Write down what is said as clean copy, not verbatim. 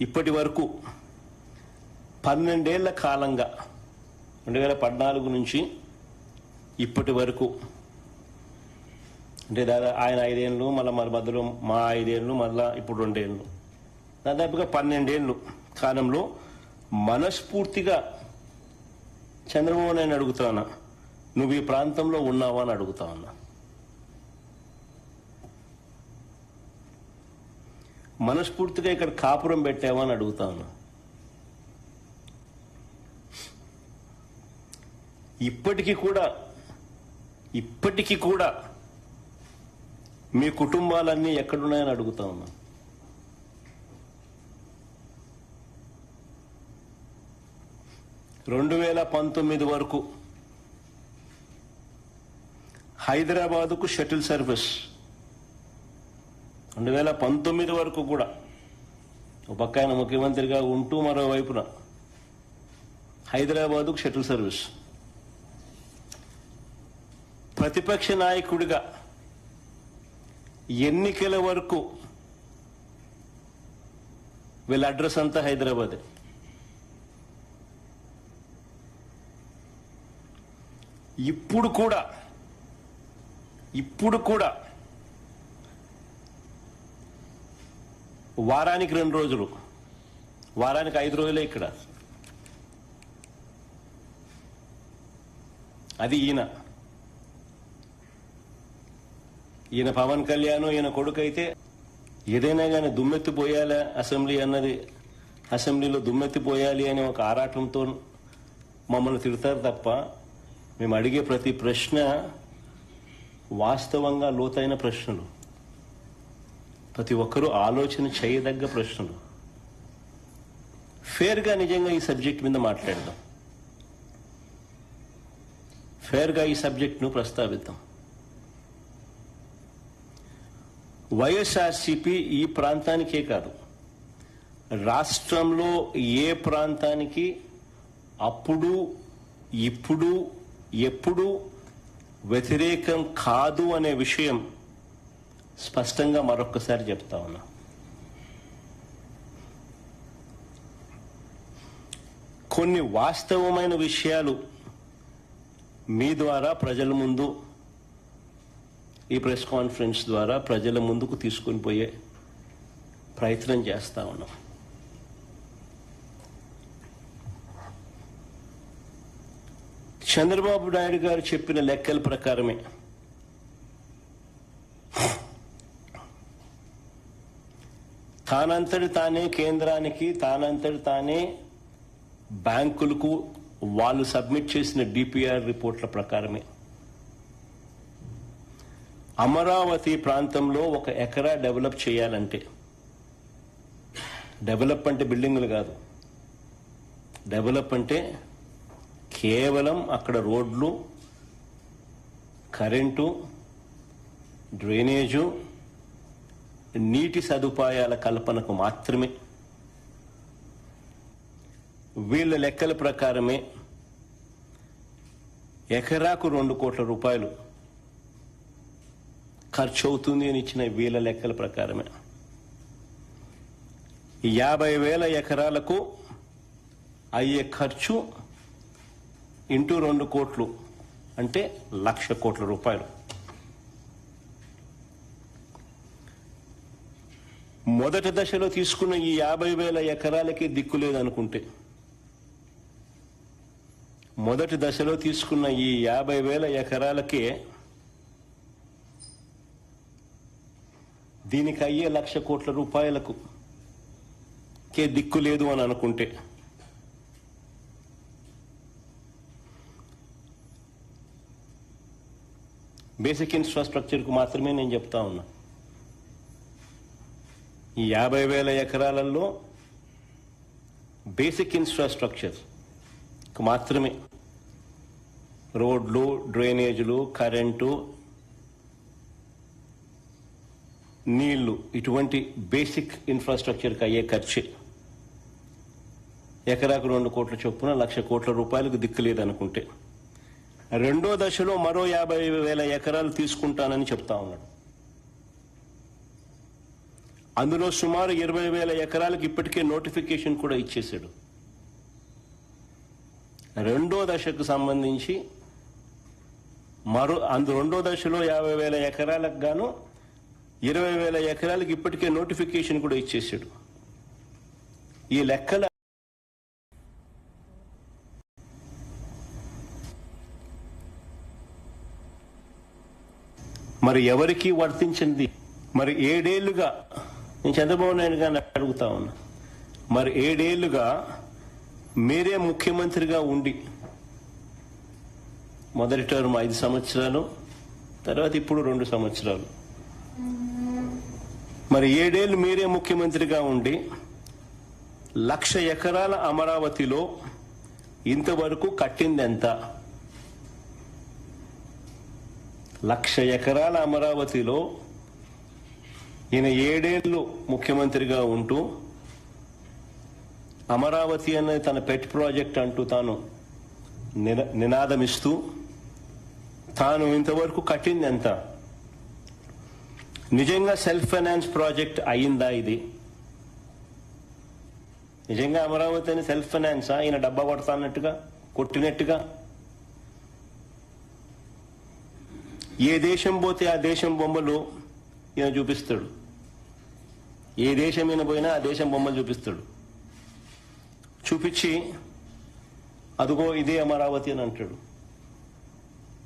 ఇప్పటి వరకు 12 ఏళ్ల కాలంగా 2014 నుంచి ఇప్పటి వరకు అంటే ఆయన 5 ఏళ్ళు మళ్ళీ మధ్యలో మా 5 ఏళ్ళు మళ్ళీ ఇప్పుడు 2 ఏళ్ళు దాదాపుగా 12 ఏళ్ళు కాలంలో మనస్ఫూర్తిగా చంద్రబాబు నాయుడు అడుగుతా ఉన్నా, నువ్వు ఈ ప్రాంతంలో ఉన్నావా అని అడుగుతా ఉన్నా. మనస్ఫూర్తిగా ఇక్కడ కాపురం పెట్టావా అని అడుగుతా ఉన్నా. ఇప్పటికీ కూడా మీ కుటుంబాలన్నీ ఎక్కడున్నాయని అడుగుతా ఉన్నా. రెండు 2019 వరకు హైదరాబాదుకు షటిల్ సర్వీస్ 2019 వరకు కూడా ఒక పక్క ఆయన ముఖ్యమంత్రిగా ఉంటూ మరోవైపున హైదరాబాదుకు షటిల్ సర్వీస్, ప్రతిపక్ష నాయకుడిగా ఎన్నికల వరకు వీళ్ళ అడ్రస్ అంతా హైదరాబాదే. ఇప్పుడు కూడా వారానికి 2 రోజులు, వారానికి 5 రోజులే ఇక్కడ. అది ఈయన పవన్ కళ్యాణ్ ఈయన కొడుకు అయితే ఏదైనా కానీ దుమ్మెత్తిపోయాలి అసెంబ్లీలో దుమ్మెత్తిపోయాలి అనే ఒక ఆరాటంతో మమ్మల్ని తిడతారు తప్ప మేము అడిగే ప్రతి ప్రశ్న వాస్తవంగా లోతైన ప్రశ్నలు, ప్రతి ఒక్కరూ ఆలోచన చేయదగ్గ ప్రశ్నలు. ఫేర్గా నిజంగా ఈ సబ్జెక్ట్ మీద మాట్లాడదాం, ఫేర్గా ఈ సబ్జెక్ట్ను ప్రస్తావిద్దాం. వైఎస్ఆర్సీపీ ఈ ప్రాంతానికే కాదు, రాష్ట్రంలో ఏ ప్రాంతానికి అప్పుడు ఇప్పుడు ఎప్పుడు వ్యతిరేకం కాదు అనే విషయం స్పష్టంగా మరొక్కసారి చెప్తా ఉన్నా. కొన్ని వాస్తవమైన విషయాలు మీ ద్వారా ప్రజల ముందు, ఈ ప్రెస్ కాన్ఫరెన్స్ ద్వారా ప్రజల ముందుకు తీసుకొని పోయే ప్రయత్నం చేస్తా ఉన్నాం. చంద్రబాబు నాయుడు గారు చెప్పిన లెక్కల ప్రకారమే తానంతటి తానే కేంద్రానికి, తానంతటి తానే బ్యాంకులకు వాళ్ళు సబ్మిట్ చేసిన డిపిఆర్ రిపోర్ట్ల ప్రకారమే అమరావతి ప్రాంతంలో 1 ఎకరా డెవలప్ చేయాలంటే, డెవలప్ అంటే బిల్డింగులు కాదు, డెవలప్ అంటే కేవలం అక్కడ రోడ్లు, కరెంటు, డ్రైనేజు, నీటి సదుపాయాల కల్పనకు మాత్రమే. వీళ్ళ లెక్కల ప్రకారమే ఎకరాకు 2 కోట్ల రూపాయలు ఖర్చు అవుతుంది అని ఇచ్చిన వీళ్ళ లెక్కల ప్రకారమే 50,000 ఎకరాలకు అయ్యే ఖర్చు ఇంటూ 2 కోట్లు అంటే 1,00,000 కోట్ల రూపాయలు. మొదటి దశలో తీసుకున్న ఈ 50,000 ఎకరాలకి దిక్కు లేదనుకుంటే, మొదటి దశలో తీసుకున్న ఈ 50,000 ఎకరాలకే దీనికి అయ్యే 1,00,000 కోట్ల రూపాయలకు కే దిక్కు లేదు అని అనుకుంటే, బేసిక్ ఇన్ఫ్రాస్ట్రక్చర్కు మాత్రమే నేను చెప్తా ఉన్నా. ఈ 50,000 ఎకరాలలో బేసిక్ ఇన్ఫ్రాస్ట్రక్చర్ మాత్రమే, రోడ్లు, డ్రైనేజీలు, కరెంటు, నీళ్లు, ఇటువంటి బేసిక్ ఇన్ఫ్రాస్ట్రక్చర్కి అయ్యే ఖర్చే ఎకరాకు 2 కోట్ల చొప్పున 1,00,000 కోట్ల రూపాయలకు దిక్కు లేదనుకుంటే, రెండో దశలో మరో 50,000 ఎకరాలు తీసుకుంటానని చెప్తా ఉన్నాడు. అందులో సుమారు 20,000 ఎకరాలకు ఇప్పటికే నోటిఫికేషన్ కూడా ఇచ్చేశాడు. రెండో దశకు సంబంధించి రెండో దశలో 50,000 ఎకరాలకు గాను 20,000 ఎకరాలకు ఇప్పటికే నోటిఫికేషన్ కూడా ఇచ్చేసాడు. ఈ లెక్కల మరి ఎవరికి వర్తించింది? మరి 7 ఏళ్లుగా నేను చంద్రబాబు నాయుడు గారిని అడుగుతా ఉన్నా, మరి 7 ఏళ్లుగా మీరే ముఖ్యమంత్రిగా ఉండి మొదటి టర్మ్ 5 సంవత్సరాలు, తర్వాత ఇప్పుడు 2 సంవత్సరాలు, మరి 7 ఏళ్ళు మీరే ముఖ్యమంత్రిగా ఉండి 1,00,000 ఎకరాల అమరావతిలో ఇంతవరకు కట్టింది ఎంత? 1,00,000 ఎకరాల అమరావతిలో ఈయన 7 ఏళ్ళు ముఖ్యమంత్రిగా ఉంటూ అమరావతి అనేది తన పెట్ ప్రాజెక్ట్ అంటూ తాను నినాదమిస్తూ తాను ఇంతవరకు కట్టింది ఎంత? నిజంగా సెల్ఫ్ ఫైనాన్స్ ప్రాజెక్ట్ అయిందా ఇది? నిజంగా అమరావతి అని సెల్ఫ్ ఫైనాన్సా? ఈయన డబ్బా కొడతానట్టుగా కొట్టినట్టుగా? ఏ దేశం పోతే ఆ దేశం బొమ్మలు ఈయన చూపిస్తాడు. ఏ దేశం ఈయన పోయినా ఆ దేశం బొమ్మలు చూపిస్తాడు. చూపించి అదిగో ఇదే అమరావతి అని అంటాడు.